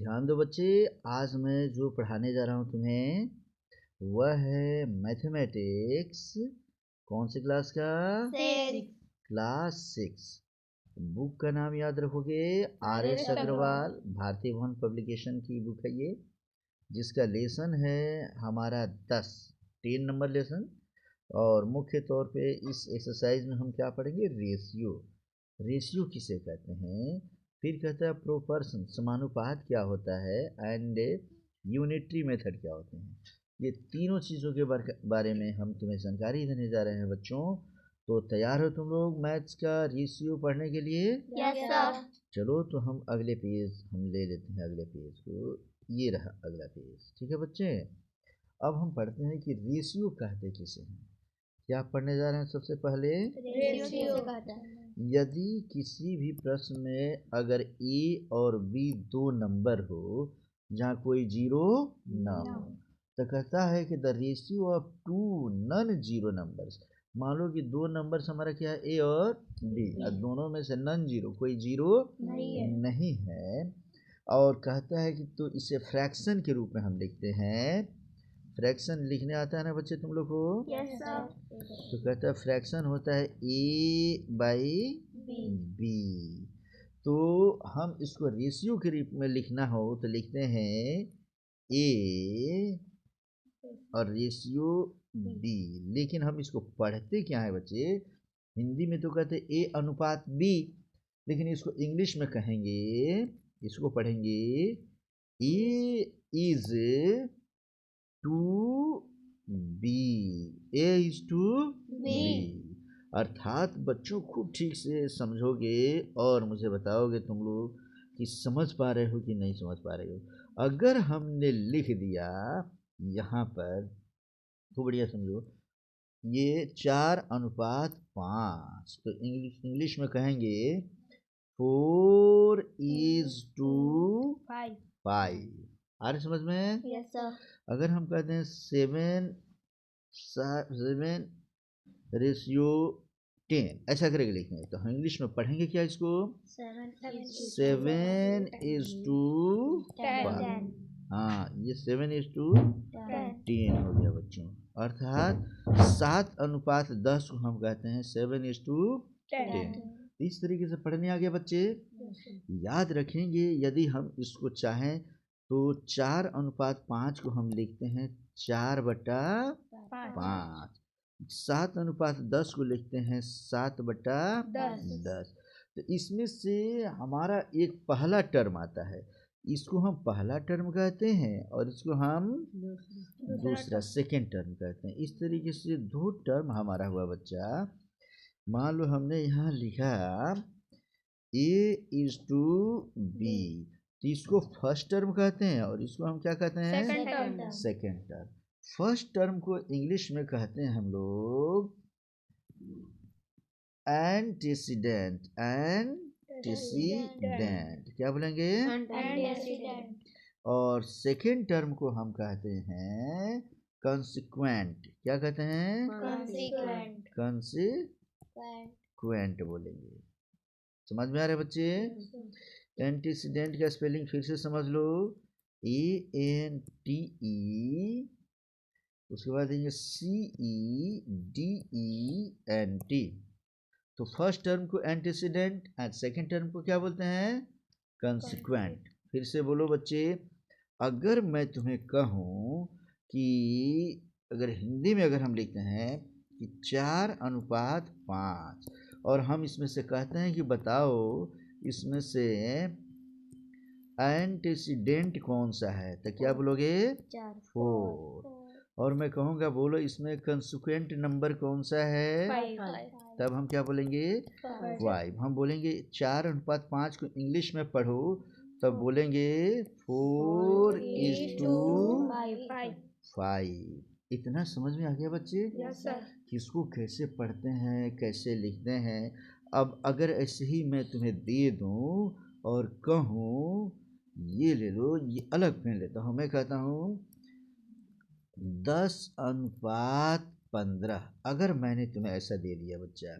ध्यान दो बच्चे, आज मैं जो पढ़ाने जा रहा हूँ तुम्हें वह है मैथमेटिक्स। कौन सी क्लास का? क्लास 6। बुक का नाम याद रखोगे, RS अग्रवाल, भारतीय भवन पब्लिकेशन की बुक है ये, जिसका लेसन है हमारा 10 नंबर लेसन। और मुख्य तौर पे इस एक्सरसाइज में हम क्या पढ़ेंगे? रेशियो किसे कहते हैं, फिर कहता है प्रोपर्शन, समानुपात क्या होता है, एंड यूनिटरी मेथड क्या होते हैं। ये तीनों चीज़ों के बारे में हम तुम्हें जानकारी देने जा रहे हैं बच्चों। तो तैयार हो तुम लोग मैथ्स का रेशियो पढ़ने के लिए? Yes sir. चलो तो हम अगले पेज हम ले लेते हैं, अगले पेज को। ये रहा अगला पेज, ठीक है बच्चे। अब हम पढ़ते हैं कि रेशियो कहते किसे हैं। क्या पढ़ने जा रहे हैं? सबसे पहले रेशियो कहता है। यदि किसी भी प्रश्न में अगर ए और बी दो नंबर हो जहाँ कोई जीरो ना हो, तो कहता है कि the ratio of two non zero numbers. मान लो कि दो नंबर्स हमारा क्या है, ए और बी, और दोनों में से नॉन जीरो, कोई जीरो नहीं है। और कहता है कि तो इसे फ्रैक्शन के रूप में हम लिखते हैं। फ्रैक्शन लिखने आता है ना बच्चे तुम लोग को? Yes sir. तो कहता है फ्रैक्शन होता है ए बाई बी। तो हम इसको रेशियो के रूप में लिखना हो तो लिखते हैं ए और रेशियो बी। लेकिन हम इसको पढ़ते क्या है बच्चे? हिंदी में तो कहते ए अनुपात बी, लेकिन इसको इंग्लिश में कहेंगे, इसको पढ़ेंगे A is to B, A is to B. अर्थात बच्चों खूब ठीक से समझोगे और मुझे बताओगे तुम लोग कि समझ पा रहे हो कि नहीं समझ पा रहे हो। अगर हमने लिख दिया यहाँ पर, खूब बढ़िया समझो, ये 4:5, तो इंग्लिश में कहेंगे 4 is to 5। आ रहे समझ में? Yes sir. अगर हम कहते हैं 7 रेशियो 10, ऐसा करके लिखेंगे तो हम इंग्लिश में पढ़ेंगे क्या इसको? 7 is to 5। हाँ, ये 7 is to 10 हो गया बच्चों। अर्थात 7:10 को हम कहते हैं 7 is to 10। इस तरीके से पढ़ने आ गया बच्चे। याद रखेंगे यदि हम इसको चाहें तो 4:5 को हम लिखते हैं 4/5। 7:10 को लिखते हैं 7/10। तो इसमें से हमारा एक पहला टर्म आता है, इसको हम पहला टर्म कहते हैं और इसको हम दूसरा सेकेंड टर्म कहते हैं। इस तरीके से दो टर्म हमारा हुआ बच्चा। मान लो हमने यहाँ लिखा ए इज टू बी, तो इसको फर्स्ट टर्म कहते हैं और इसको हम क्या कहते हैं? Second term. फर्स्ट टर्म को इंग्लिश में कहते हैं हम लोग एंटीसीडेंट। क्या बोलेंगे? और सेकेंड टर्म को हम कहते हैं कंसिक्वेंट। क्या कहते हैं? कंसिक्वेंट बोलेंगे। समझ में आ रहे बच्चे? एंटीसीडेंट का स्पेलिंग फिर से समझ लो, ANTE, उसके बाद देंगे CEDENT। तो फर्स्ट टर्म को एंटीसीडेंट एंड सेकेंड टर्म को क्या बोलते हैं? कंसिक्वेंट। फिर से बोलो बच्चे, अगर मैं तुम्हें कहूँ कि अगर हिंदी में अगर हम लिखते हैं कि 4:5 और हम इसमें से कहते हैं कि बताओ इसमें से एंटीसीडेंट कौन सा है, तो क्या बोलोगे? 4। और मैं कहूँगा बोलो इसमें कंसिक्वेंट नंबर कौन सा है, 5। तब हम क्या बोलेंगे? 5। हम बोलेंगे 4:5 को इंग्लिश में पढ़ो तब बोलेंगे 4:5। इतना समझ में आ गया बच्चे? Yes sir. किसको कैसे पढ़ते हैं, कैसे लिखते हैं। अब अगर ऐसे ही मैं तुम्हें दे दूं और कहूँ ये ले लो, ये अलग पेन लेता हूँ, मैं कहता हूँ 10:15। अगर मैंने तुम्हें ऐसा दे दिया बच्चा,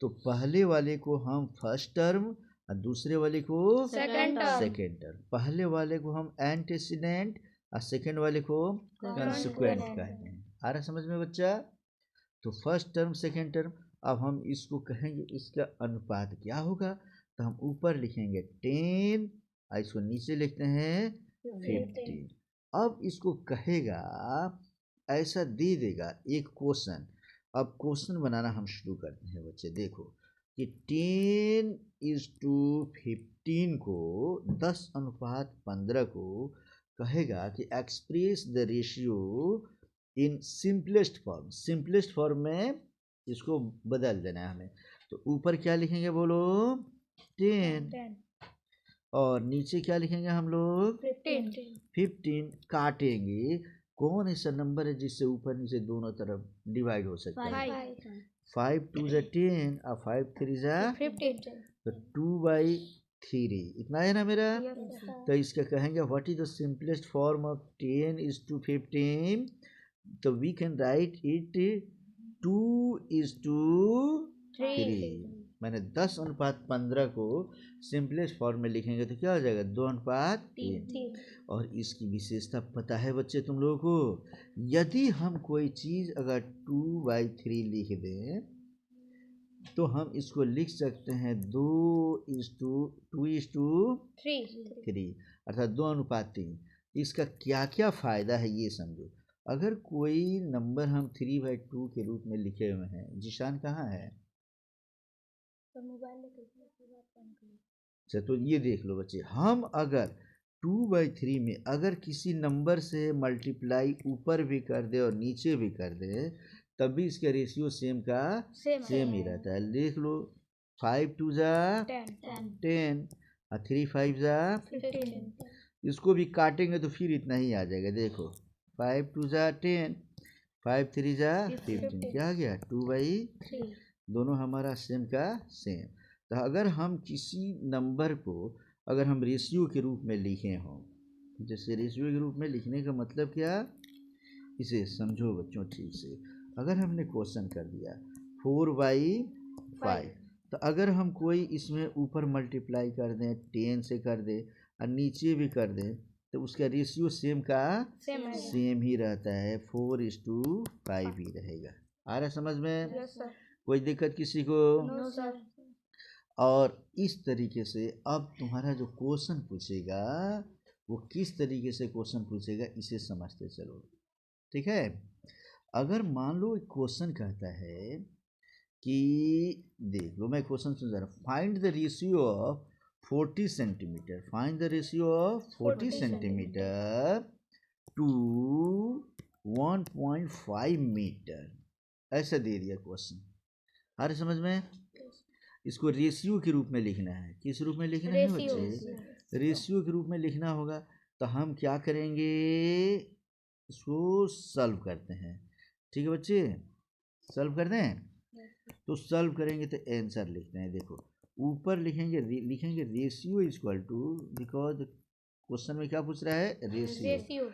तो पहले वाले को हम फर्स्ट टर्म और दूसरे वाले को सेकंड टर्म। Second term. पहले वाले को हम एंटीसीडेंट और सेकेंड वाले को कंसिक्वेंट Consequent। कहते हैं। आ रहा समझ में बच्चा? तो फर्स्ट टर्म सेकेंड टर्म, अब हम इसको कहेंगे इसका अनुपात क्या होगा, तो हम ऊपर लिखेंगे 10 और इसको नीचे लिखते हैं 15। अब इसको कहेगा, ऐसा दे देगा एक क्वेश्चन। अब क्वेश्चन बनाना हम शुरू करते हैं बच्चे। देखो कि 10:15 को 10:15 को कहेगा कि express the ratio in simplest form. Simplest form में इसको बदल देना है हमें। तो ऊपर क्या लिखेंगे बोलो? 10। और नीचे क्या लिखेंगे हम लोग? 15। काटेंगे। कौन ऐसा नंबर है जिससे ऊपर नीचे दोनों तरफ डिवाइड हो सकता है? 5 2 ज़ा 10 और 5 3 ज़ा 15। तो 2/3 इतना है ना मेरा। तो इसका कहेंगे what is the simplest form of 10:15। तो वी कैन राइट इट 2:3। मैंने 10:15 को सिंपलेस्ट फॉर्म में लिखेंगे तो क्या हो जाएगा? 2:3। और इसकी विशेषता पता है बच्चे तुम लोगों को? यदि हम कोई चीज़ अगर 2/3 लिख दें तो हम इसको लिख सकते हैं 2:3 अर्थात 2:3। इसका क्या क्या फ़ायदा है ये समझो। अगर कोई नंबर हम 3/2 के रूप में लिखे हुए हैं, जिशान कहाँ है? अच्छा, तो ये देख लो बच्चे, हम अगर 2/3 में अगर किसी नंबर से मल्टीप्लाई ऊपर भी कर दे और नीचे भी कर दे तब भी इसका रेशियो सेम का सेम ही रहता है। देख लो 5 2 ज़ा 10 और 3 5 ज़ा 15। इसको भी काटेंगे तो फिर इतना ही आ जाएगा। देखो 5 2 ज़ा 10 5 3 ज़ा 15 क्या आ गया? 2/3। दोनों हमारा सेम का सेम। तो अगर हम किसी नंबर को अगर हम रेशियो के रूप में लिखे हों, जैसे रेशियो के रूप में लिखने का मतलब क्या, इसे समझो बच्चों ठीक से। अगर हमने क्वेश्चन कर दिया 4/5, तो अगर हम कोई इसमें ऊपर मल्टीप्लाई कर दें 10 से कर दें और नीचे भी कर दें तो उसका रेशियो सेम का सेम ही रहता है, 4:5 ही रहेगा। आ रहा समझ में? कोई दिक्कत किसी को? No sir. और इस तरीके से अब तुम्हारा जो क्वेश्चन पूछेगा वो किस तरीके से क्वेश्चन पूछेगा इसे समझते चलो, ठीक है। अगर मान लो एक क्वेश्चन कहता है कि देख लो, मैं क्वेश्चन सुन रहा, find the ratio of 40 centimetre, find the ratio of 40 centimetre to 1.5 metre, ऐसा दे दिया क्वेश्चन। आ रहा समझ में? इसको रेशियो के रूप में लिखना है। किस रूप में लिखना है बच्चे? रेशियो के रूप में लिखना होगा। तो हम क्या करेंगे, इसको सॉल्व करते हैं। ठीक है बच्चे, सॉल्व कर दें। तो सॉल्व करेंगे तो आंसर लिखते हैं। देखो ऊपर लिखेंगे ratio equal to, because question में क्या पूछ रहा है? रेशियो।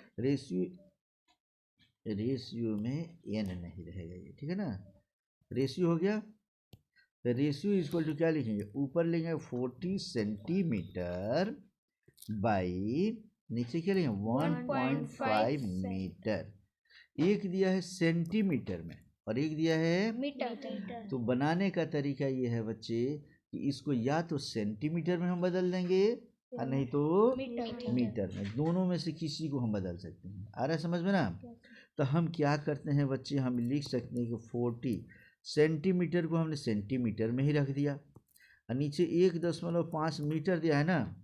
रेशियो में एन नहीं रहेगा ये, ठीक है ना। रेशियो हो गया। तो रेशियो इक्वल टू क्या लिखेंगे? ऊपर लिखेंगे 40 सेंटीमीटर बाई, नीचे क्या लिखेंगे? 1.5 मीटर। एक दिया है सेंटीमीटर में और एक दिया है मीटर। तो बनाने का तरीका ये है बच्चे कि इसको या तो सेंटीमीटर में हम बदल देंगे और नहीं तो मीटर में। दोनों में से किसी को हम बदल सकते हैं। आ रहा है समझ में ना। तो हम क्या करते हैं बच्चे, हम लिख सकते हैं कि 40 सेंटीमीटर को हमने सेंटीमीटर में ही रख दिया और नीचे 1.5 मीटर दिया है ना,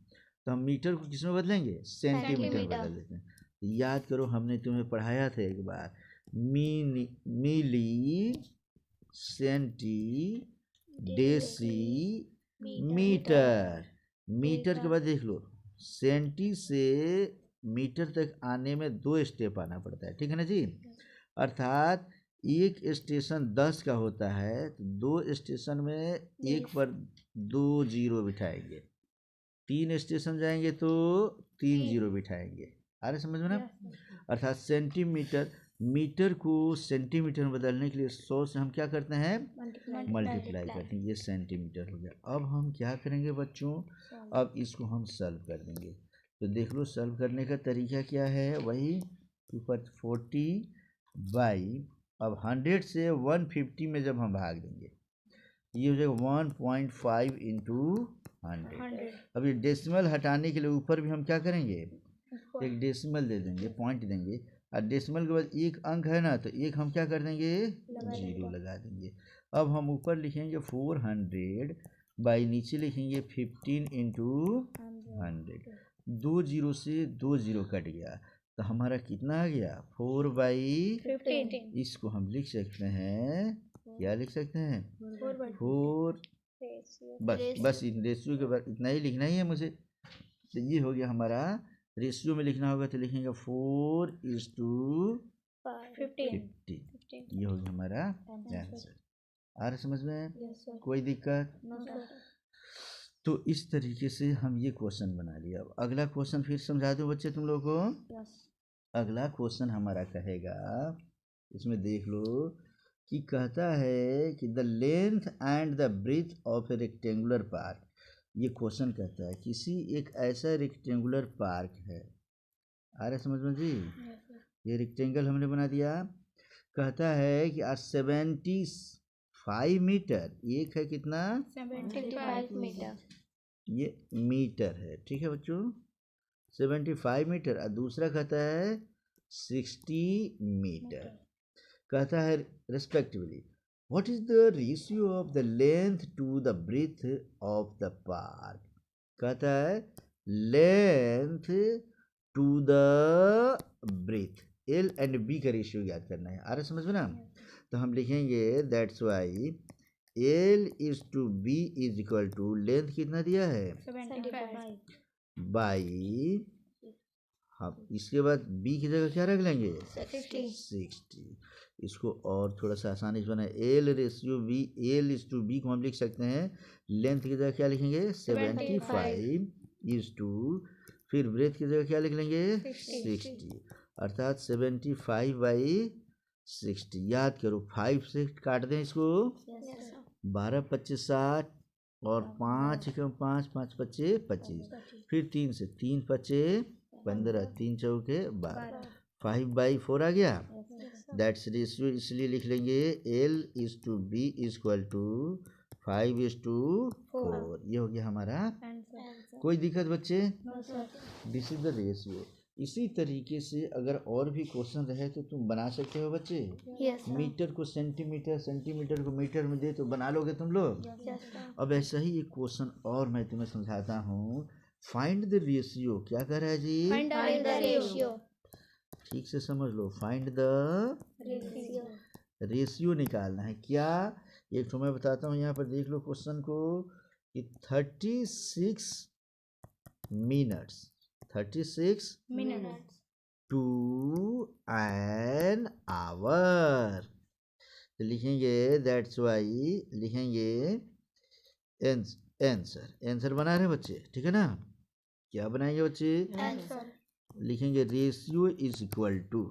तो हम मीटर को किस में बदलेंगे? सेंटीमीटर में बदल देते हैं। याद करो हमने तुम्हें पढ़ाया था एक बार, मिली सेंटी डेसी मीटर। मीटर के बाद देख लो सेंटी से मीटर तक आने में 2 स्टेप आना पड़ता है, ठीक है ना जी। अर्थात एक स्टेशन 10 का होता है तो 2 स्टेशन में एक पर 2 जीरो बिठाएंगे, 3 स्टेशन जाएंगे तो 3 जीरो बिठाएंगे। आ रहे समझ में ना। अर्थात सेंटीमीटर मीटर को सेंटीमीटर में बदलने के लिए 100 से हम क्या करते हैं, मल्टीप्लाई करते हैं। ये सेंटीमीटर हो गया। अब हम क्या करेंगे बच्चों, अब इसको हम सॉल्व कर देंगे। तो देख लो सॉल्व करने का तरीका क्या है, वही 240 अब 100 से 150 में जब हम भाग देंगे ये हो जाएगा 1.5 इंटू 100। अब ये डेसिमल हटाने के लिए ऊपर भी हम क्या करेंगे, एक डेसिमल दे देंगे, पॉइंट देंगे, और डेसिमल के बाद एक अंक है ना, तो एक हम क्या कर देंगे, जीरो लगा देंगे। अब हम ऊपर लिखेंगे 400 बाई नीचे लिखेंगे 15 इंटू 100। 2 जीरो से 2 जीरो कट गया तो हमारा कितना आ गया, 4/15। इसको हम लिख सकते हैं, क्या लिख सकते हैं, 4। बस इन रेशियो के बाद इतना ही लिखना ही है मुझे। तो ये हो गया हमारा, रेशियो में लिखना होगा तो लिखेंगे 4:15। ये हो गया हमारा आंसर। आ रहा समझ में, कोई दिक्कत? तो इस तरीके से हम ये क्वेश्चन बना लिया। अब अगला क्वेश्चन फिर समझा दूं बच्चे तुम लोगों को। अगला क्वेश्चन हमारा कहेगा, इसमें देख लो कि कहता है कि the length and the breadth of a rectangular park. ये क्वेश्चन कहता है किसी एक ऐसा रेक्टेंगुलर पार्क है, आ रहा समझ में जी, ये रेक्टेंगल हमने बना दिया। कहता है कि 75 मीटर, एक है कितना, 75 मीटर, ये मीटर है, ठीक है बच्चों, 75 मीटर। और दूसरा कहता है 60 मीटर। कहता है respectively what is the ratio of the length to the breadth of the park. कहता है length to the breadth, L and B का रेशियो याद करना है। आ रहा समझ में ना, तो हम लिखेंगे that's why L is to B is equal to, length कितना दिया है 75 बाई, हम इसके बाद बी की जगह क्या रख लेंगे 60। इसको और थोड़ा सा आसानी से बनाए, L ratio B, L is to B को हम लिख सकते हैं लेंथ की जगह क्या लिखेंगे 75 इज टू, फिर ब्रेथ की जगह क्या लिख लेंगे 60, अर्थात 75/60। याद करो 5 से काट दें इसको, 12 25 60 और 5 5 5 25 25, फिर 3 से 3 25 15, 3 चौके 12, 5/4 आ गया। दैट्स रेशियो, इसलिए लिख लेंगे L is to B is equal to 5:4। ये हो गया हमारा। कोई दिक्कत बच्चे? This is the ratio. इसी तरीके से अगर और भी क्वेश्चन रहे तो तुम बना सकते हो बच्चे। मीटर को सेंटीमीटर, सेंटीमीटर को मीटर में दे तो बना लोगे तुम लोग। अब ऐसा ही एक क्वेश्चन और मैं तुम्हें समझाता हूँ। फाइंड द रेशियो, क्या कर रहा है जी, फाइंड द रेशियो, ठीक से समझ लो, फाइंड द रेशियो निकालना है। क्या, एक तो मैं बताता हूँ, यहाँ पर देख लो क्वेश्चन को कि 36 मिनट्स टू एन आवर। तो लिखेंगे दैट्स वाई, लिखेंगे आंसर बना रहे बच्चे, ठीक है ना। क्या बनाएंगे बच्चे, लिखेंगे रेशियो इज इक्वल टू,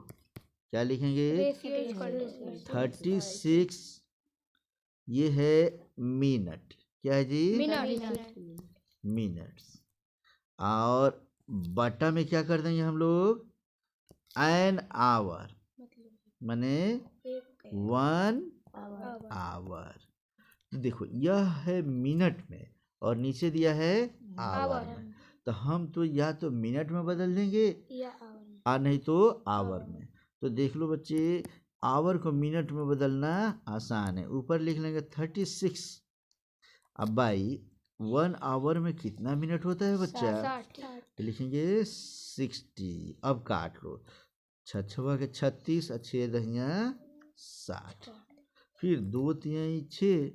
क्या लिखेंगे 36, ये है मिनट, क्या है जी मिनट्स, और बटा में क्या कर देंगे हम लोग एन आवर, माने 1 आवर। देखो यह है मिनट में और नीचे दिया है आवर में, तो हम तो या तो मिनट में बदल देंगे और नहीं तो आवर में। तो देख लो बच्चे, आवर को मिनट में बदलना आसान है, ऊपर लिख लेंगे 36, अब बाई 1 आवर में कितना मिनट होता है बच्चा, तो लिखेंगे 60। अब काट लो, 6 के 36, 6 दहिया 60, फिर 2 तिहाई 6,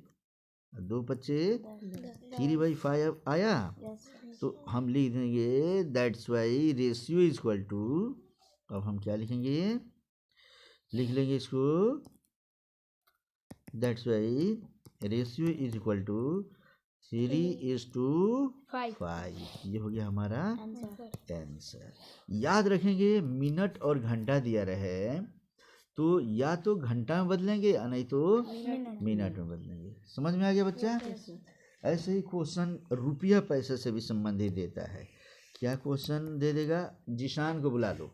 2 25, 3/5 आया। तो हम लिख देंगे that's why ratio is equal to, अब हम क्या लिखेंगे, लिख लेंगे इसको that's why ratio is equal to 3:5। ये हो गया हमारा आंसर। याद रखेंगे मिनट और घंटा दिया रहे तो या तो घंटा में बदलेंगे या नहीं तो मिनट में बदलेंगे। समझ में आ गया बच्चा? ऐसे ही क्वेश्चन रुपया पैसे से भी संबंधित देता है। क्या क्वेश्चन दे देगा? जिशान को बुला लो।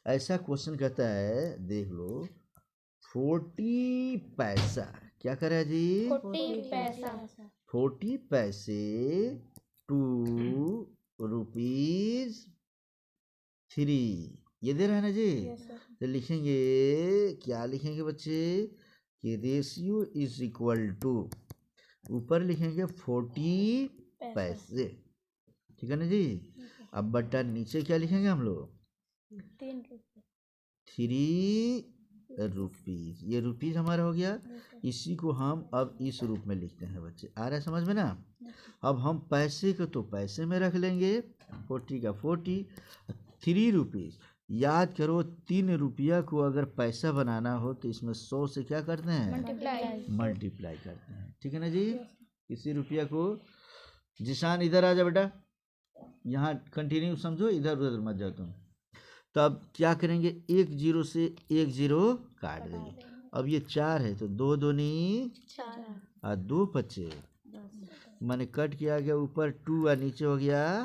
ऐसा क्वेश्चन कहता है, देख लो, 40 पैसा। क्या करे जी? 40 पैसा। 40 पैसे 2 रुपीज 3, ये दे रहा है ना जी? तो लिखेंगे, क्या लिखेंगे बच्चे? कि रेशियो इज इक्वल टू, ऊपर लिखेंगे 40 पैसे, ठीक है ना जी? अब बटा नीचे क्या लिखेंगे हम लोग? 3 रुपीज। ये रुपीज हमारा हो गया। इसी को हम अब इस रूप में लिखते हैं बच्चे। आ रहा है समझ में ना? अब हम पैसे को तो पैसे में रख लेंगे, 40 का 40, 3 रुपीज। याद करो, 3 रुपया को अगर पैसा बनाना हो तो इसमें 100 से क्या करते हैं? मल्टीप्लाई करते हैं, ठीक है ना जी? इसी रुपया को, जिशान इधर आ जा बेटा, यहाँ कंटिन्यू समझो, इधर उधर मत जाओ तुम। तब क्या करेंगे? 1 0 से 1 0 काट देंगे। अब ये 4 है तो 2 दूनी 4 और 2 पच्चे, मैंने कट किया गया, ऊपर 2 और नीचे हो गया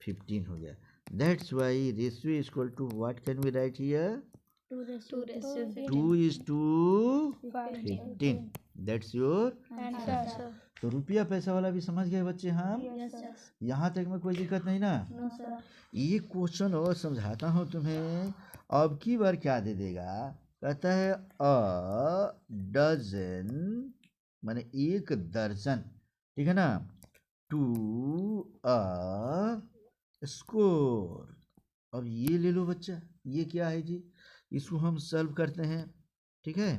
15 हो गया। That's why ratio is equal to, what can we write here? 2:15। That's your answer. तो रुपया पैसा वाला भी समझ गए बच्चे हम? यहाँ तक में कोई दिक्कत नहीं ना? ये क्वेश्चन और समझाता हूँ तुम्हें। अब की बार क्या दे देगा? कहता है अ डजन, माने 1 दर्जन, ठीक है ना? To a score. अब ये ले लो बच्चा, ये क्या है जी? इसको हम सॉल्व करते हैं, ठीक है?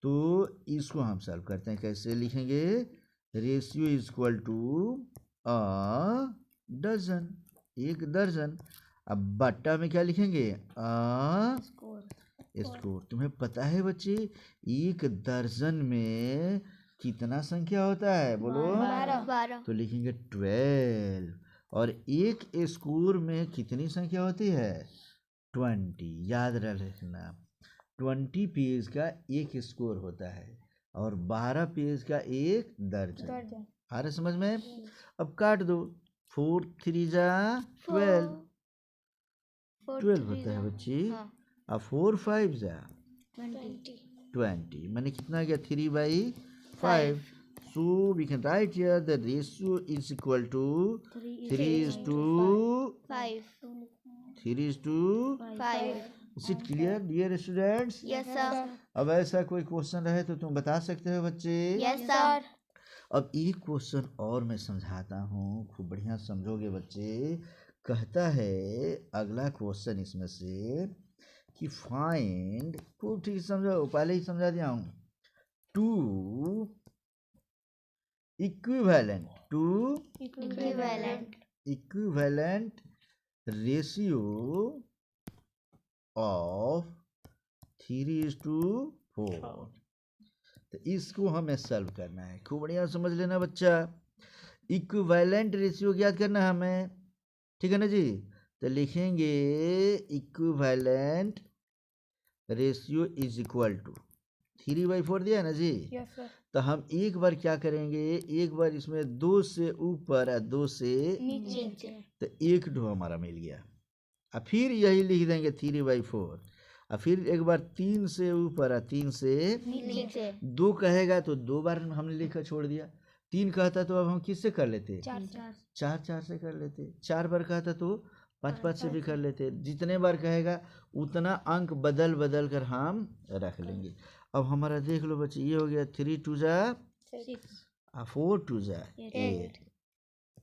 तो इसको हम सॉल्व करते हैं, कैसे लिखेंगे? Ratio is equal to a dozen, 1 दर्जन। अब बट्टा में क्या लिखेंगे? स्कोर। तुम्हें पता है बच्चे, 1 दर्जन में कितना संख्या होता है? बोलो। 12। तो लिखेंगे 12। और 1 स्कोर में कितनी संख्या होती है? 20। याद रखना, 20 पेज का 1 स्कोर होता है और 12 पेज का 1 दर्जन। आ रहा समझ में? अब काट दो, 4 3 जा 12, 12 होता है बच्ची। अब 4 5 जा 20, मैंने कितना गया? 3/5। So we can write here the ratio is equal to 3:5. 5. Is it clear, dear students? Yes, sir. अब ऐसा कोई क्वेश्चन रहे तो तुम बता सकते हो बच्चे। Yes, sir. अब एक क्वेश्चन और मैं समझाता हूँ, खूब बढ़िया समझोगे बच्चे। कहता है अगला क्वेश्चन इसमें से कि फाइंड, खूब ठीक समझो, पहले ही समझा दिया हूँ, 2 इक्विवेलेंट रेशियो ऑफ 3:4। तो इसको हमें सॉल्व करना है। खूब बढ़िया समझ लेना बच्चा, इक्विवेलेंट रेशियो याद करना है हमें, ठीक है ना जी? तो लिखेंगे equivalent ratio is equal to 3/4 दिया ना जी? Yes, sir. तो हम एक बार क्या करेंगे, एक बार इसमें 2 से ऊपर और 2 से नीचे। तो 1 ढो हमारा मिल गया। और फिर यही लिख देंगे 3/4। और फिर एक बार 3 से ऊपर और 3 से नीचे। 2 कहेगा तो 2 बार हमने लिखकर छोड़ दिया। 3 कहता तो अब हम किससे कर लेते? 4 से कर लेते। 4 बार कहता तो 5 से भी कर लेते। जितने बार कहेगा उतना अंक बदल बदल कर हम रख लेंगे। अब हमारा देख लो बच्चे, ये हो गया 3 2 जा 4 2 जा 8,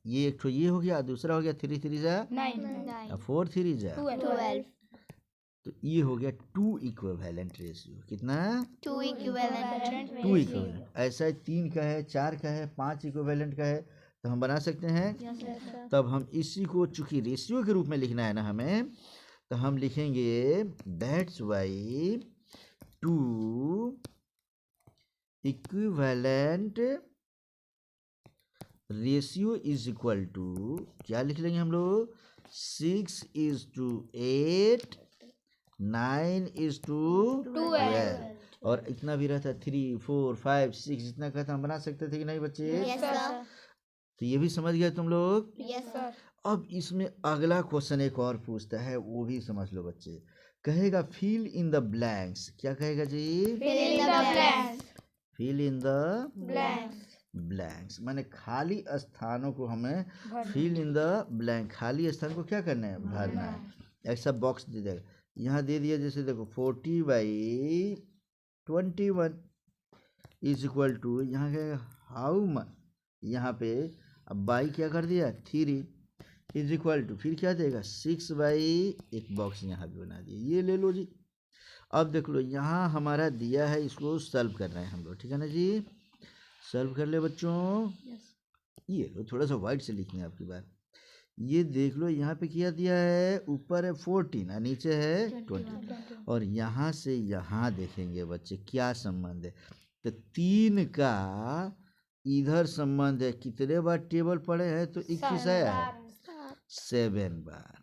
ये एक तो ये हो गया, दूसरा हो गया 3 3 जा 9। 4 3 जा 12. तो ये हो गया 2 इक्विवेलेंट रेशियो। कितना? 2 equivalent. 2 इक्विवेलेंट। ऐसा 3 का है, 4 का है, 5 इक्विवेलेंट का है तो हम बना सकते हैं। Yes, sir. तब हम इसी को चूंकि रेशियो के रूप में लिखना है ना हमें, तो हम लिखेंगे that's why 2 equivalent ratio is equal to, क्या लिख लेंगे हम लोग? 6:8 9:12 और इतना भी रहता 3 4 5 6 जितना कहता हम बना सकते थे कि नहीं बच्चे? Yes, sir. तो ये भी समझ गए तुम लोग? Yes, sir. अब इसमें अगला क्वेश्चन एक और पूछता है, वो भी समझ लो बच्चे। कहेगा फिल इन द ब्लैंक्स। क्या कहेगा जी? Fill in the blanks. Fill in the Blanks. Blanks माने खाली स्थानों को हमें फिल इन द ब्लैंक, खाली स्थान को क्या करना है? भरना है। ऐसा बॉक्स दे देगा, यहाँ दे दिया जैसे देखो 40/21 इज इक्वल टू, यहाँ क्या हाउ मच, यहाँ पे अब बाई क्या कर दिया 3 इज इक्वल टू, फिर क्या देगा 6/, एक बॉक्स यहाँ भी बना दिया। ये ले लो जी। अब देख लो यहाँ हमारा दिया है, इसको सॉल्व कर रहे हैं हम लोग, ठीक है ना जी? सॉल्व कर ले बच्चों। ये लो थोड़ा सा वाइट से लिखने आपकी बात। ये देख लो यहाँ पे क्या दिया है, ऊपर है 14 और नीचे है 20 और यहाँ से यहाँ देखेंगे बच्चे क्या संबंध है। तो 3 का इधर संबंध है, कितने बार टेबल पढ़े हैं? तो 21 आया है, 7 बार।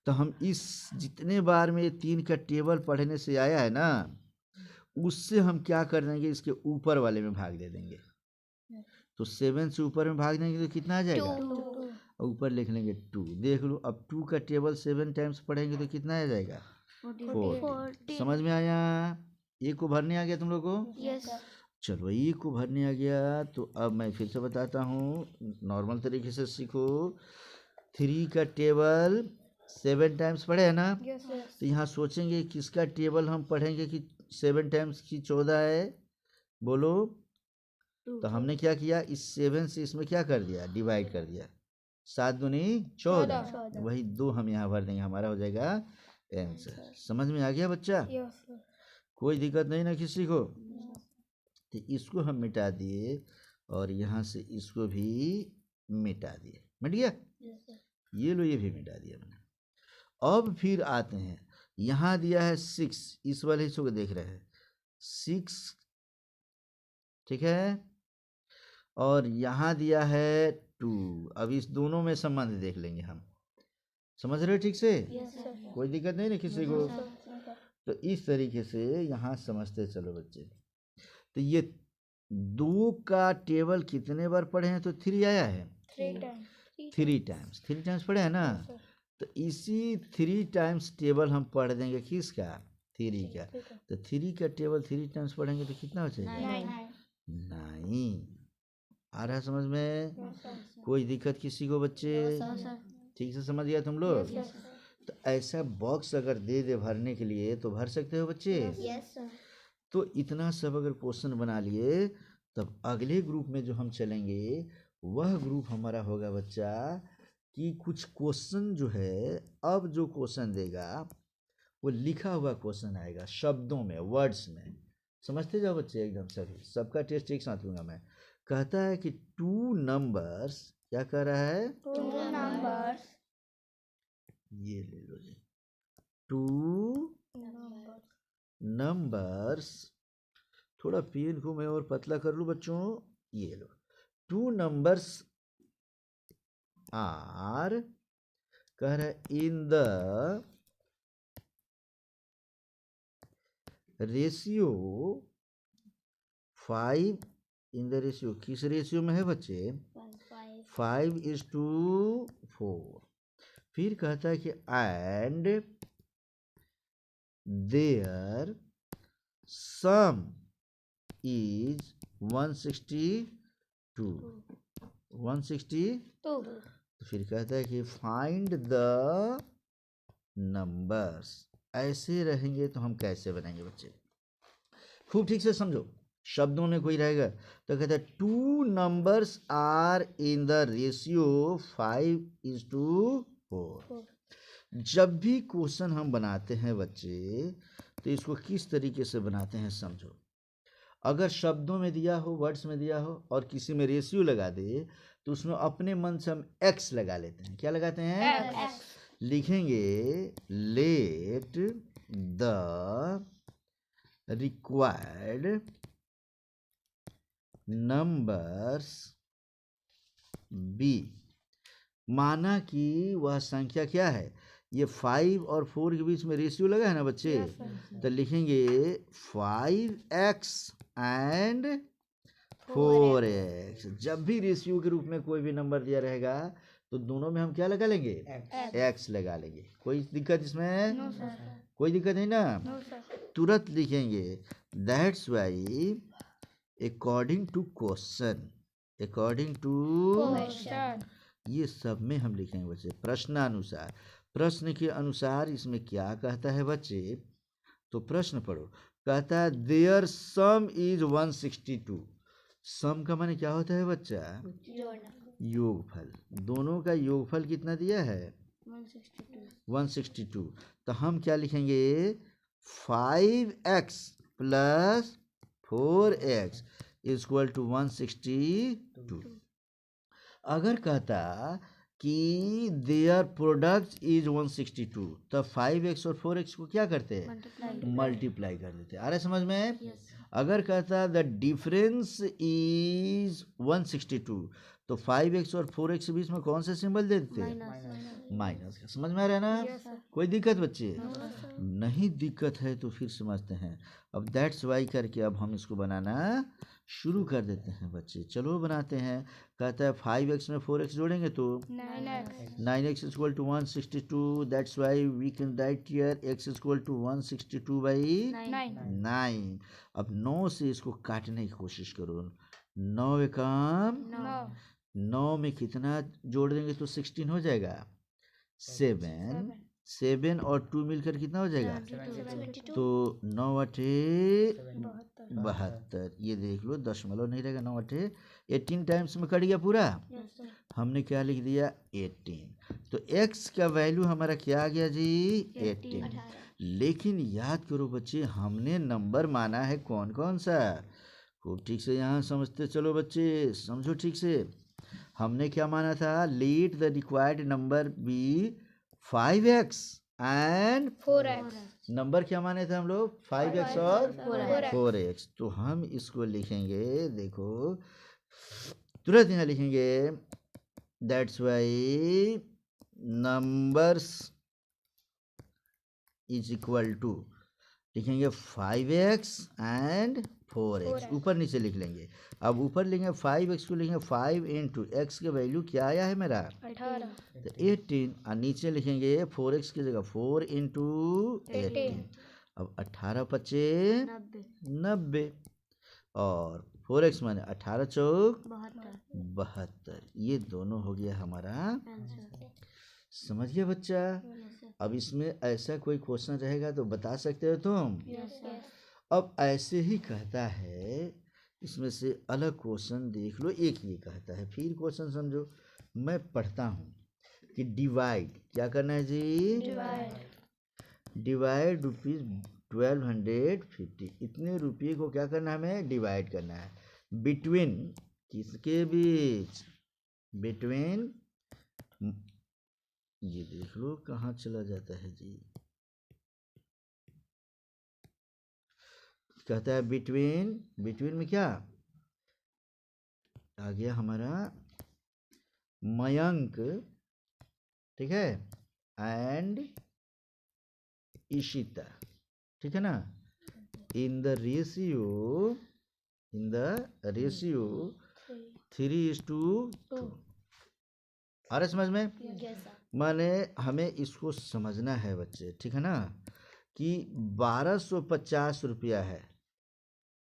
तो हम इस जितने बार में 3 का टेबल पढ़ने से आया है ना, उससे हम क्या कर देंगे, इसके ऊपर वाले में भाग दे देंगे। तो 7 से ऊपर में भाग देंगे तो कितना आ जाएगा? 2. ऊपर लिख लेंगे 2। देख लो अब 2 का टेबल 7 टाइम्स पढ़ेंगे तो कितना आ जाएगा? 40। समझ में आया? ए को भरने आ गया तुम लोग को? Yes. चलो ए को भरने आ गया। तो अब मैं फिर से बताता हूँ, नॉर्मल तरीके से सीखो। 3 का टेबल 7 टाइम्स पढ़े है ना? Yes, sir. तो यहाँ सोचेंगे किसका टेबल हम पढ़ेंगे कि 7 टाइम्स की 14 है, बोलो। तो हमने क्या किया, इस 7 से इसमें क्या कर दिया, डिवाइड कर दिया। 7 दूनी 14, वही 2 हम यहाँ भर देंगे, हमारा हो जाएगा आंसर। समझ में आ गया बच्चा? Yes, sir. कोई दिक्कत नहीं ना किसी को? तो इसको हम मिटा दिए और यहाँ से इसको भी मिटा दिए, मिट गया। Yes, sir. ये लो ये भी मिटा दिया मैंने। अब फिर आते हैं, यहाँ दिया है 6, इस वाले हिस्से को देख रहे हैं 6, ठीक है, और यहाँ दिया है 2। अब इस दोनों में संबंध देख लेंगे हम, समझ रहे हो ठीक से? Yes, sir. कोई दिक्कत नहीं ना किसी को? तो इस तरीके से यहाँ समझते चलो बच्चे। तो ये 2 का टेबल कितने बार पढ़े हैं? तो 3 आया है, 3 times. 3 टाइम्स पढ़े हैं ना? तो इसी 3 टाइम्स टेबल हम पढ़ देंगे किसका? 3 का। तो 3 का टेबल 3 टाइम्स पढ़ेंगे तो कितना हो जाएगा? 9। आ रहा है समझ में? कोई दिक्कत किसी को बच्चे? ठीक से समझ गया तुम लोग? तो ऐसा बॉक्स अगर दे दे भरने के लिए तो भर सकते हो बच्चे? Yes, sir. तो इतना सब अगर क्वेश्चन बना लिए, तब अगले ग्रुप में जो हम चलेंगे वह ग्रुप हमारा होगा बच्चा कि कुछ क्वेश्चन जो है, अब जो क्वेश्चन देगा वो लिखा हुआ क्वेश्चन आएगा, शब्दों में, वर्ड्स में। समझते जाओ बच्चे एकदम सभी, सबका टेस्ट एक साथ लूँगा मैं। कहता है कि 2 नंबर्स, क्या कह रहा है? 2 numbers. ये ले लो जी, 2 नंबर्स। थोड़ा पेन को मैं और पतला कर लूँ बच्चों, ये लो। 2 नंबर्स आर, कह रहा है इन the ratio 5, in the ratio, किस रेशियो में है बच्चे? 5:4। फिर कहता है कि एंड देयर सम इज 162। 162। तो फिर कहता है कि फाइंड द नंबर्स। ऐसे रहेंगे तो हम कैसे बनाएंगे बच्चे? खूब ठीक से समझो, शब्दों में कोई रहेगा तो कहता है 2 numbers are in the ratio 5:4। जब भी क्वेश्चन हम बनाते हैं बच्चे, तो इसको किस तरीके से बनाते हैं समझो। अगर शब्दों में दिया हो, वर्ड्स में दिया हो और किसी में रेशियो लगा दे, तो उसमें अपने मन से हम x लगा लेते हैं। क्या लगाते हैं? X. लिखेंगे let the required numbers be. माना कि वह संख्या क्या है? ये 5 और 4 के बीच में रेशियो लगा है ना बच्चे, तो लिखेंगे 5x एंड 4x। जब भी रेशियो के रूप में कोई भी नंबर दिया रहेगा तो दोनों में हम क्या लगा लेंगे, x लगा लेंगे। कोई दिक्कत इसमें? No sir. कोई दिक्कत नहीं ना, नो सर। तुरंत लिखेंगे। That's why according to question, according to, question. ये सब में हम लिखेंगे बच्चे प्रश्नानुसार। प्रश्न के अनुसार इसमें क्या कहता है बच्चे, तो प्रश्न पढ़ो। कहता है देयर सम इज 162। सम का माने क्या होता है बच्चा, योगफल। दोनों का योगफल कितना दिया है, 162। तो हम क्या लिखेंगे, 5x plus 4x equal to 162। अगर कहता कि देयर प्रोडक्ट इज 162, तब 5x और 4x को क्या करते हैं, मल्टीप्लाई कर देते हैं। आ रहा है समझ में? अगर कहता द डिफरेंस इज 162, तो 5x और 4x के बीच में कौन सा सिंबल दे देते हैं, माइनस का। समझ में आ रहा है ना? कोई दिक्कत बच्चे? नहीं दिक्कत है तो फिर समझते हैं। अब दैट्स वाई करके अब हम इसको बनाना शुरू कर देते हैं बच्चे। चलो बनाते हैं। कहता है 5x में 4x जोड़ेंगे तो 9x equal to 162। That's why we can write here x equal to 162 by 9। अब 9 से इसको काटने की कोशिश करो। 9 एकम 9 में कितना जोड़ देंगे तो 16 हो जाएगा। 7 और 2 मिलकर कितना हो जाएगा, तो 9 अठे 72। ये देख लो दशमलव नहीं रहेगा, 9 अठे 18 टाइम्स में कट गया पूरा। हमने क्या लिख दिया, 18। तो x का वैल्यू हमारा क्या आ गया जी, 18। लेकिन याद करो बच्चे, हमने नंबर माना है कौन कौन सा, खूब ठीक से यहाँ समझते चलो बच्चे, समझो ठीक से। हमने क्या माना था, let the required number be 5x and 4x। Number क्या माने थे हम लोग, 5x और 4x। तो हम इसको लिखेंगे, देखो तुरंत यहाँ लिखेंगे। That's why numbers is equal to, लिखेंगे 5x एंड 4x, ऊपर नीचे लिख लेंगे। अब ऊपर लिखेंगे 5x को लिखेंगे 5 इंटू x के वैल्यू क्या आया है मेरा, 18। तो 18। और नीचे लिखेंगे 4x की जगह 4 इंटू 18। अब 18 पच्चे 90 और 4x माने 18 चौक 72। ये दोनों हो गया हमारा। समझ गया बच्चा? अब इसमें ऐसा कोई क्वेश्चन रहेगा तो बता सकते हो तुम। अब ऐसे ही कहता है, इसमें से अलग क्वेश्चन देख लो। एक ये कहता है, फिर क्वेश्चन समझो। मैं पढ़ता हूँ कि डिवाइड क्या करना है जी, डिवाइड ₹1250। इतने रुपये को क्या करना है, हमें डिवाइड करना है। बिटवीन किसके बीच, बिटवीन, ये देख लो कहाँ चला जाता है जी। कहता है बिटवीन, बिटवीन में क्या आ गया हमारा, मयंक, ठीक है, एंड इशिता, ठीक है ना, इन द रेशियो 3:2। आ रहा समझ में? माने हमें इसको समझना है बच्चे, ठीक है ना, कि 1250 रुपया है,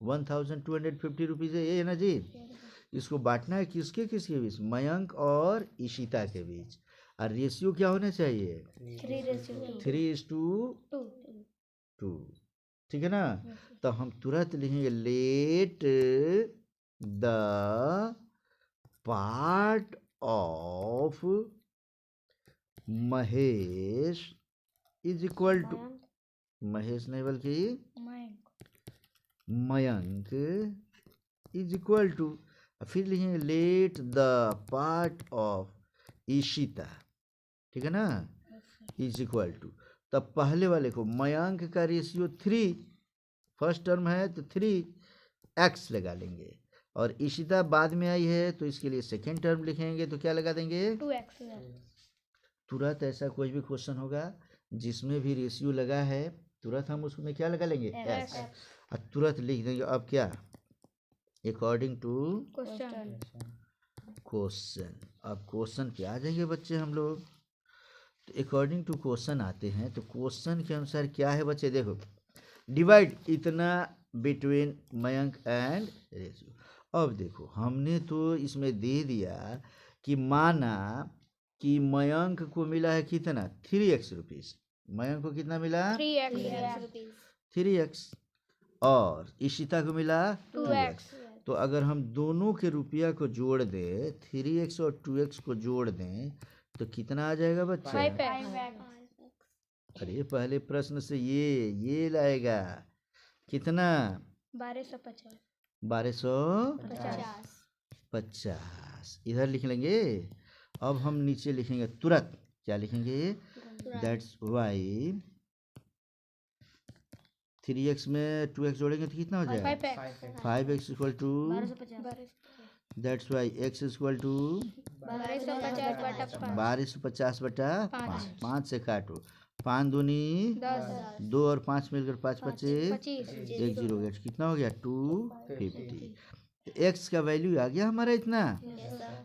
1250 रुपीज़ है, ये है ना जी। इसको बांटना है किसके किसके बीच, मयंक और इशिता के बीच। और रेशियो क्या होना चाहिए, 3:2। ठीक है ना? तो हम तुरंत लिखेंगे let the part of Mahesh is equal to, Mahesh नहीं बल्कि मयंक इज इक्वल टू, फिर लिखेंगे let the part of Ishita, ठीक है ना, इज इक्वल टू। तब पहले वाले को मयंक का रेशियो 3, फर्स्ट टर्म है तो 3x लगा लेंगे, और इशिता बाद में आई है तो इसके लिए सेकेंड टर्म लिखेंगे तो क्या लगा देंगे, तुरंत ऐसा कोई भी क्वेश्चन होगा जिसमें भी रेशियो लगा है, तुरंत हम उसमें क्या लगा लेंगे, एक्स, और तुरंत लिख देंगे अब क्या, अकॉर्डिंग टू क्वेश्चन। क्वेश्चन। अब क्वेश्चन पे आ जाएंगे बच्चे हम लोग। तो अकॉर्डिंग टू क्वेश्चन आते हैं, तो क्वेश्चन के अनुसार क्या है बच्चे, देखो डिवाइड इतना बिटवीन मयंक एंड रेशियो। अब देखो हमने तो इसमें दे दिया कि माना कि मयंक को मिला है कितना, 3x रुपीज़। मयंक को कितना मिला, 3x 3x, और इशिता को मिला 2x। तो अगर हम दोनों के रुपया को जोड़ दें, 3x और 2x को जोड़ दें, तो कितना आ जाएगा बच्चे, 5x। अरे पहले प्रश्न से ये लाएगा कितना, 1250। 1250 इधर लिख लेंगे। अब हम नीचे लिखेंगे तुरंत, क्या लिखेंगे, दैट्स वाई 3x में 2x जोड़ेंगे तो कितना हो जाएगा, 5x। 5x equal to, 1250 that's why x equal to 1250 बटा 1250 बटा 5 से काटो, 5 दूनी 10, 2 और 5 मिलकर 5 पचे 25। 1 0 हो गया, कितना हो गया 250। x का वैल्यू आ गया हमारा इतना।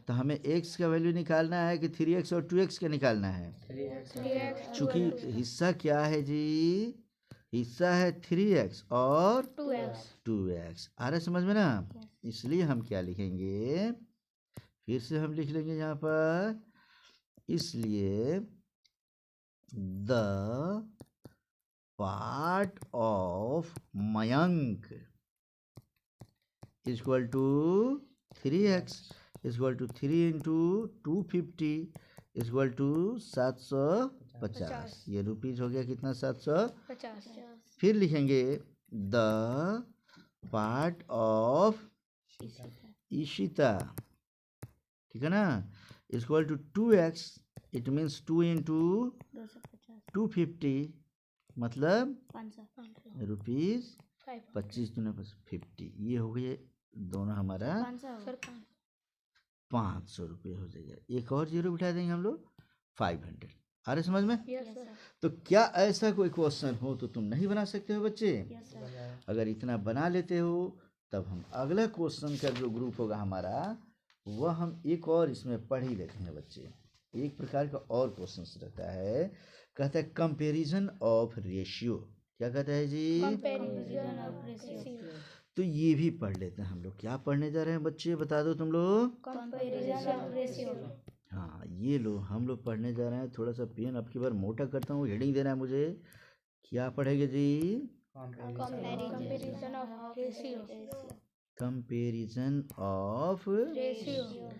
तो हमें x का वैल्यू निकालना है कि 3x और 2x का निकालना है। 3x चूंकि हिस्सा क्या है जी, हिस्सा है 3x और 2x। आ रहा है समझ में ना, इसलिए हम क्या लिखेंगे, फिर से हम लिख लेंगे यहाँ पर, इसलिए the part of Mayank equal to 3x equal to 3 into 250 equal to 750। ये रुपीज़ हो गया कितना, 750। 50। फिर लिखेंगे द पार्ट ऑफ इशिता, ठीक है ना, equal to 2x, it means 2 into 250 मतलब रुपीज़ 25 दूना 50। ये हो गए दोनों हमारा 500 रुपये हो जाएगा। एक और जीरो बिठा देंगे हम लोग, 500। आ रहे समझ में। तो क्या ऐसा कोई क्वेश्चन हो तो तुम नहीं बना सकते हो बच्चे, अगर इतना बना लेते हो तब हम अगला क्वेश्चन का जो ग्रुप होगा हमारा, वह हम एक और इसमें पढ़ ही लेते हैं बच्चे। एक प्रकार का और क्वेश्चन रहता है, कहता है कंपैरिजन ऑफ रेशियो। क्या कहता है जी, कंपैरिजन ऑफ रेशियो। तो ये भी पढ़ लेते हैं हम लोग। क्या पढ़ने जा रहे हैं बच्चे, बता दो तुम लोग, कंपैरिजन ऑफ रेशियो। हाँ ये लो हम लोग पढ़ने जा रहे हैं। थोड़ा सा पेन अब की बार मोटा करता हूँ, हेडिंग देना है मुझे। क्या पढ़ेंगे जी, comparison of ratio. Comparison of ratio.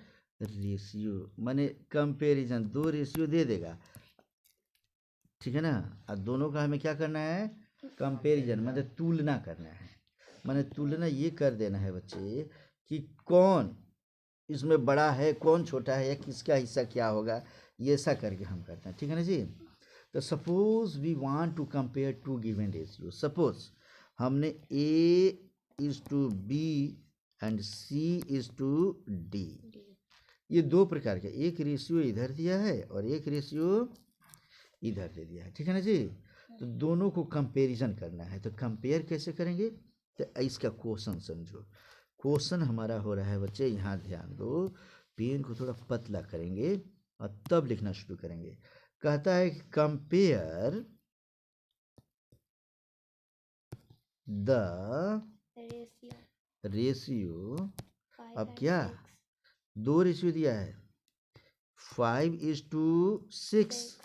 Ratio माने कंपैरिजन, दो रेशियो दे देगा, ठीक है ना, और दोनों का हमें क्या करना है, कंपैरिजन मतलब तुलना करना है। माने तुलना ये कर देना है बच्चे कि कौन इसमें बड़ा है, कौन छोटा है, या किसका हिस्सा क्या होगा, ये ऐसा करके हम करते हैं, ठीक है ना जी। तो suppose we want to compare two given ratio. Suppose हमने A is to B and C is to D, ये दो प्रकार के, एक रेशियो इधर दिया है और एक रेशियो इधर दे दिया है, ठीक है ना जी। तो दोनों को कंपैरिजन करना है, तो कंपेयर कैसे करेंगे, तो इसका क्वेश्चन समझो। क्वेश्चन हमारा हो रहा है बच्चे, यहाँ ध्यान दो, पेन को थोड़ा पतला करेंगे और तब लिखना शुरू करेंगे। कहता है कि कंपेयर द रेशियो, अब क्या, दो रेशियो दिया है, 5:6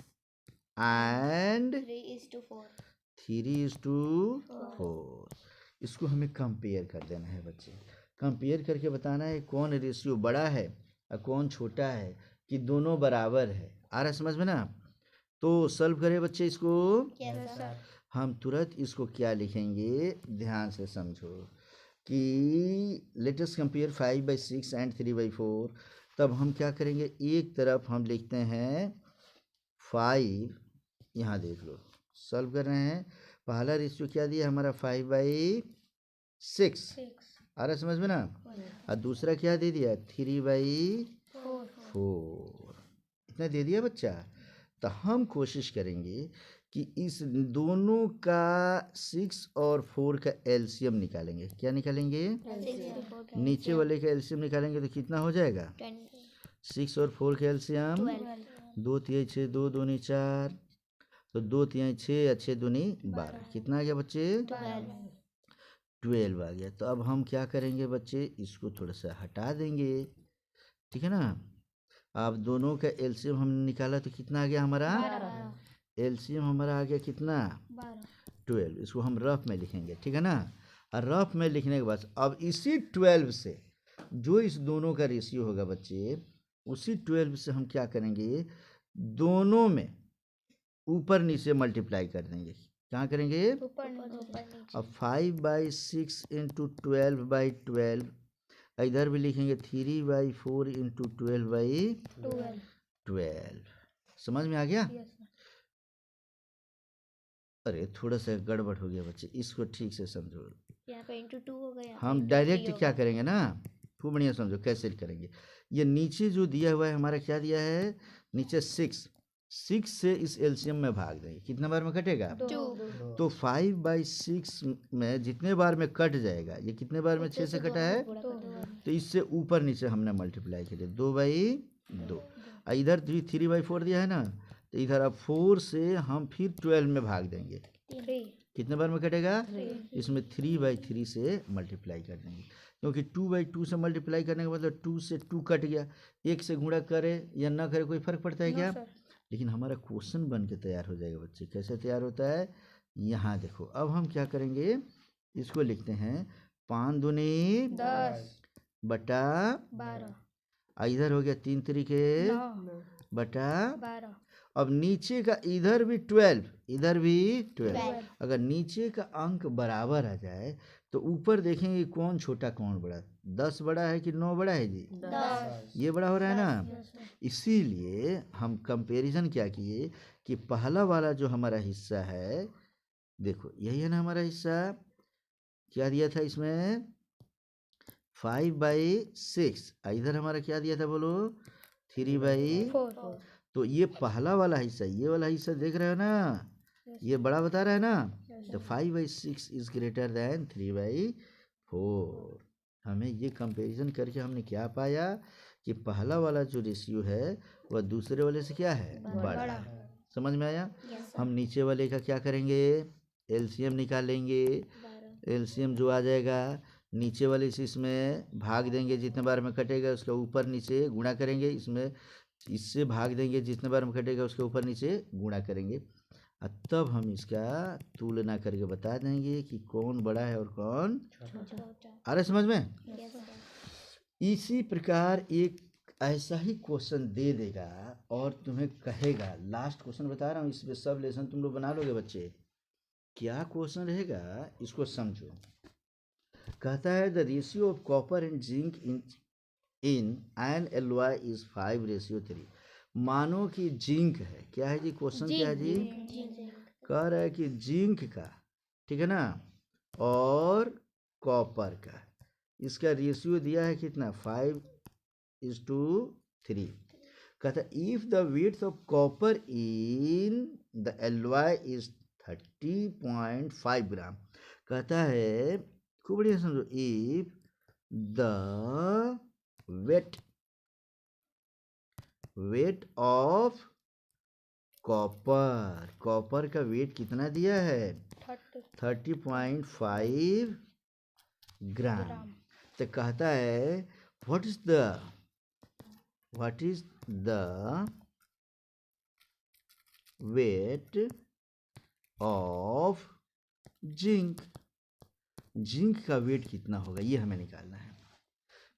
एंड 3:4। इसको हमें कंपेयर कर देना है बच्चे। कंपेयर करके बताना है कौन रेशियो बड़ा है और कौन छोटा है, कि दोनों बराबर है। आ रहा है समझ में ना। तो सॉल्व करें बच्चे इसको। हम तुरंत इसको क्या लिखेंगे, ध्यान से समझो कि लेट अस कंपेयर 5/6 एंड 3/4। तब हम क्या करेंगे, एक तरफ हम लिखते हैं 5, यहाँ देख लो सॉल्व कर रहे हैं, पहला रेशियो क्या दिया हमारा 5/6, आ रहा समझ में ना, और दूसरा क्या दे दिया 3/4, इतना दे दिया बच्चा। तो हम कोशिश करेंगे कि इस दोनों का 6 और 4 का एलसीएम निकालेंगे। क्या निकालेंगे? नीचे वाले का एलसीएम निकालेंगे तो कितना हो जाएगा? 6 और 4 का एलसीएम 2 तिहाई 6, 2 दूनी 4, तो 2 तिहाई 6 या 6 दूनी 12। कितना आ गया बच्चे? 12 आ गया। तो अब हम क्या करेंगे बच्चे, इसको थोड़ा सा हटा देंगे, ठीक है ना। अब दोनों का एलसीएम हमने निकाला तो कितना आ गया हमारा? एलसीएम हमारा आ गया कितना? 12। इसको हम रफ में लिखेंगे, ठीक है ना। और रफ में लिखने के बाद अब इसी 12 से जो इस दोनों का रेशियो होगा बच्चे, उसी 12 से हम क्या करेंगे, दोनों में ऊपर नीचे मल्टीप्लाई कर देंगे। कहाँ करेंगे? अब 5/6 इंटू 12/12, इधर भी लिखेंगे 3/4 इंटू 12/12। समझ में आ गया? अरे थोड़ा सा गड़बड़ हो गया बच्चे, इसको ठीक से समझो। यहाँ पे इंटू 2 हो गया, हम डायरेक्ट क्या करेंगे ना, खूब बढ़िया समझो कैसे करेंगे। ये नीचे जो दिया हुआ है हमारा, क्या दिया है? नीचे 6 से इस एलसीएम में भाग देंगे। कितने बार में कटेगा? 2। तो 5/6 में जितने बार में कट जाएगा, ये कितने बार में 6 से कटा है, तो इससे ऊपर नीचे हमने मल्टीप्लाई किया 2/2। इधर 3/4 दिया है ना, तो इधर अब 4 से हम फिर 12 में भाग देंगे। कितने बार में कटेगा? इसमें 3/3 से मल्टीप्लाई कर देंगे, क्योंकि 2/2 से मल्टीप्लाई करने का मतलब 2 से 2 कट गया। 1 से गुणा करे या ना करे कोई फर्क पड़ता है क्या? लेकिन हमारा क्वेश्चन बन के तैयार हो जाएगा बच्चे। कैसे तैयार होता है, यहाँ देखो। अब हम क्या करेंगे, इसको लिखते हैं 5 दूनी 10 बटा 12 इधर हो गया 3 तरीके 9 बटा। 12। अब नीचे का इधर भी 12, इधर भी 12। अगर नीचे का अंक बराबर आ जाए तो ऊपर देखेंगे कौन छोटा कौन बड़ा। 10 बड़ा है कि 9 बड़ा है जी? 10। ये बड़ा हो रहा है ना। इसीलिए हम कंपैरिजन क्या किए कि पहला वाला जो हमारा हिस्सा है, देखो यही है ना हमारा हिस्सा। क्या दिया था इसमें? 5/6। इधर हमारा क्या दिया था बोलो? 3/4। तो ये पहला वाला हिस्सा, ये वाला हिस्सा देख रहे हो ना, ये बड़ा बता रहा है ना। तो 5/6 इज ग्रेटर देन 3/4। हमें ये कंपैरिजन करके हमने क्या पाया कि पहला वाला जो रेशियो है वह दूसरे वाले से क्या है? बड़ा है। समझ में आया? हम नीचे वाले का क्या करेंगे? एलसीएम निकालेंगे। एलसीएम जो आ जाएगा, नीचे वाले से इसमें भाग देंगे, जितने बार में कटेगा उसका ऊपर नीचे गुणा करेंगे। इसमें इससे भाग देंगे, जितने बार में कटेगा उसके ऊपर नीचे गुणा करेंगे। और तब हम इसका तुलना करके बता देंगे कि कौन बड़ा है और कौन छोटा। आ रहा है समझ में? इसी प्रकार एक ऐसा ही क्वेश्चन दे देगा और तुम्हें कहेगा, लास्ट क्वेश्चन बता रहा हूँ, इसमें सब लेसन तुम लोग बना लोगे बच्चे। क्या क्वेश्चन रहेगा इसको समझो। कहता है the ratio of copper and zinc in an alloy is 5:3। मानो कि जिंक है, क्या है जी? क्वेश्चन क्या है जी? कह रहा है कि जिंक का, ठीक है ना, और कॉपर का, इसका रेशियो दिया है कितना? 5:3। कहता है if the weight of copper in the alloy is 30.5 ग्राम। कहता है, खूब बढ़िया समझो, if the weight of copper का वेट कितना दिया है? 30.5 ग्राम। तो कहता है what is the weight of zinc. Zinc का वेट कितना होगा, ये हमें निकालना है।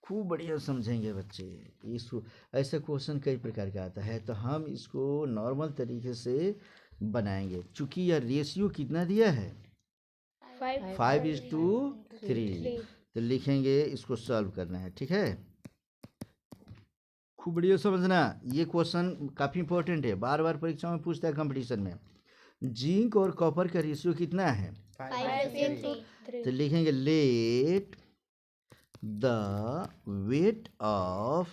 खूब बढ़िया समझेंगे बच्चे। इसको ऐसा क्वेश्चन कई प्रकार का आता है, तो हम इसको नॉर्मल तरीके से बनाएंगे। चूंकि यह रेशियो कितना दिया है? 5:3। तो लिखेंगे, इसको सॉल्व करना है, ठीक है। खूब बढ़िया समझना, ये क्वेश्चन काफ़ी इंपॉर्टेंट है, बार बार परीक्षा में पूछता है कंपटीशन में। जिंक और कॉपर का रेशियो कितना है? 5:3। तो लिखेंगे let the weight of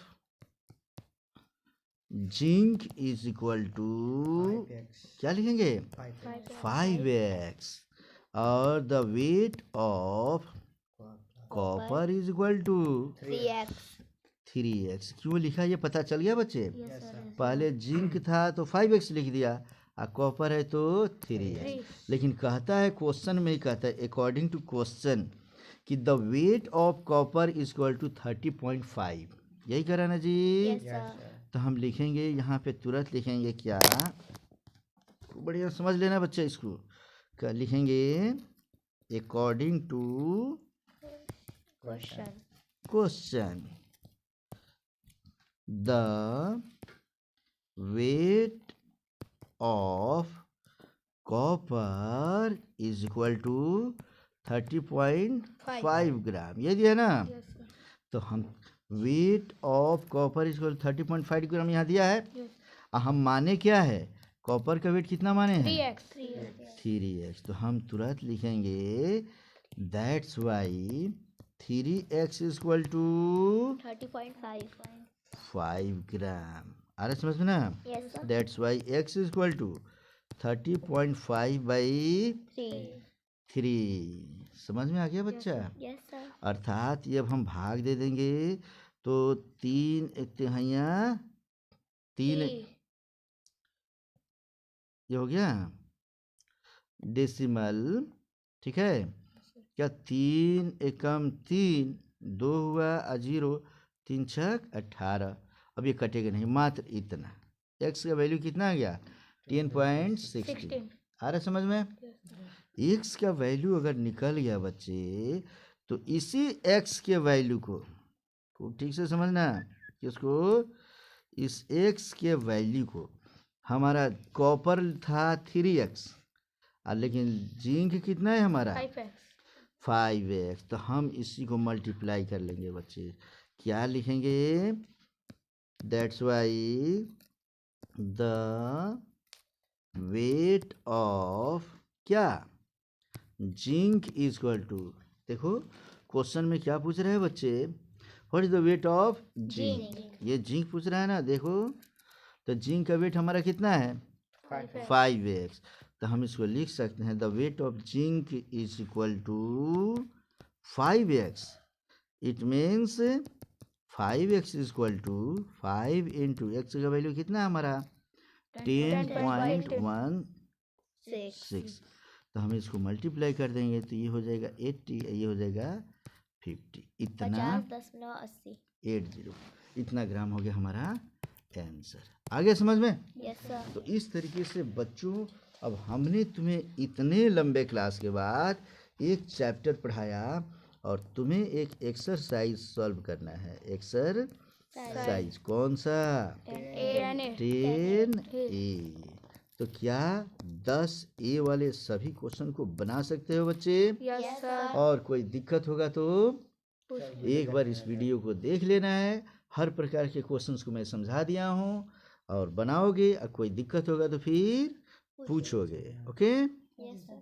zinc is equal to 5x क्या लिखेंगे 5x 5x और the weight of copper is equal to 3x 3x। क्यों लिखा ये पता चल गया बच्चे? Yes, sir. पहले जिंक था तो 5x लिख दिया और कॉपर है तो 3x। लेकिन कहता है क्वेश्चन में ही कहता है अकॉर्डिंग टू क्वेश्चन कि the weight of copper is equal to 30.5। यही कह रहा है ना जी? Yes, Yes, sir. sir. तो हम लिखेंगे यहाँ पे तुरंत लिखेंगे क्या, बढ़िया समझ लेना बच्चे इसको। क्या लिखेंगे? According to Question. Question the weight of copper is equal to 30.5 gram. ये दिया ना? Yes, sir. तो हम weight of copper is equal 30.5 gram यहाँ दिया है। Yes. हम माने क्या है? कॉपर का वेट कितना माने हैं? 3x 3x 3x। तो हम तुरंत लिखेंगे that's why 3x is equal to 30.5 5 gram. आ रहा समझ में ना? Yes, sir. That's why x is equal to 30.5 by 3। समझ में आ गया बच्चा? Yes, sir. अर्थात ये अब हम भाग दे देंगे तो 3 तिहाइयाँ 3 ये हो गया डेसिमल। ठीक है क्या? 3 एकम 3 2 हुआ 0 3 छक 18। अब ये कटेगा नहीं, मात्र इतना। x का वैल्यू कितना आ गया? 10.16। 16. आ रहा समझ में? x का वैल्यू अगर निकल गया बच्चे तो इसी x के वैल्यू को खूब ठीक से समझना कि उसको इस x के वैल्यू को, हमारा कॉपर था 3x लेकिन जिंक कितना है हमारा? 5x 5x। तो हम इसी को मल्टीप्लाई कर लेंगे बच्चे। क्या लिखेंगे? That's why the weight of क्या? जिंक इज इक्वल टू, देखो क्वेश्चन में क्या पूछ रहे हैं बच्चे? What is the weight of zinc? ये जिंक पूछ रहा है ना? देखो तो जिंक का वेट हमारा कितना है? 5x 5x। तो हम इसको लिख सकते हैं the weight of zinc is equal to 5x। It means 5x is equal to 5 into X का वैल्यू कितना है हमारा? 10.16। तो हम इसको मल्टीप्लाई कर देंगे तो ये हो जाएगा 80, ये हो जाएगा 50। इतना 50.80 80 इतना ग्राम हो गया हमारा आंसर। आ गया समझ में? Yes, sir. तो इस तरीके से बच्चों अब हमने तुम्हें इतने लंबे क्लास के बाद एक चैप्टर पढ़ाया और तुम्हें एक एक्सरसाइज सॉल्व करना है। एक्सरसाइज कौन सा? 10A। तो क्या 10A वाले सभी क्वेश्चन को बना सकते हो बच्चे? Yes, sir. और कोई दिक्कत होगा तो एक बार इस वीडियो को देख लेना है। हर प्रकार के क्वेश्चंस को मैं समझा दिया हूँ और बनाओगे। कोई दिक्कत होगा तो फिर पूछोगे। ओके? Yes, sir.